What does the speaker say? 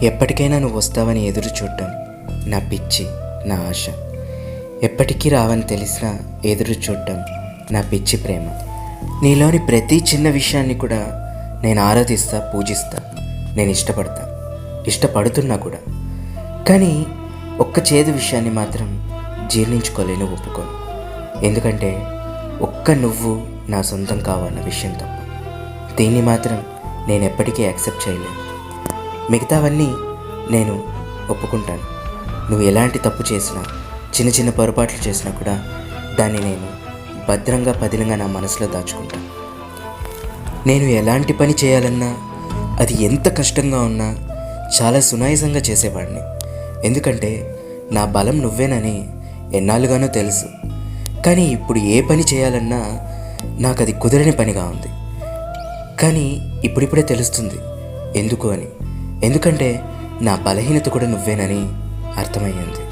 ఎప్పటికైనా నువ్వు వస్తావని ఎదురు చూడటం నా పిచ్చి, నా ఆశ. ఎప్పటికీ రావని తెలిసినా ఎదురు చూడటం నా పిచ్చి ప్రేమ. నీలోని ప్రతి చిన్న విషయాన్ని కూడా నేను ఆరాధిస్తా, పూజిస్తా. నేను ఇష్టపడుతున్నా కూడా. కానీ ఒక్క చేదు విషయాన్ని మాత్రం జీర్ణించుకోలేను, ఒప్పుకోను. ఎందుకంటే ఒక్క నువ్వు నా సొంతం కావాలన్న విషయం తప్ప దీన్ని మాత్రం నేను ఎప్పటికీ యాక్సెప్ట్ చేయలేను. మిగతావన్నీ నేను ఒప్పుకుంటాను. నువ్వు ఎలాంటి తప్పు చేసినా, చిన్న చిన్న పొరపాట్లు చేసినా కూడా దాన్ని నేను భద్రంగా పదిలంగా నా మనసులో దాచుకుంటాను. నేను ఎలాంటి పని చేయాలన్నా, అది ఎంత కష్టంగా ఉన్నా చాలా సునాయాసంగా చేసేవాడిని. ఎందుకంటే నా బలం నువ్వేనని ఎన్నాళ్ళుగానో తెలుసు. కానీ ఇప్పుడు ఏ పని చేయాలన్నా నాకు అది కుదరని పనిగా ఉంది. కానీ ఇప్పుడిప్పుడే తెలుస్తుంది ఎందుకు అని. ఎందుకంటే నా బలహీనత కూడా నువ్వేనని అర్థమయ్యింది.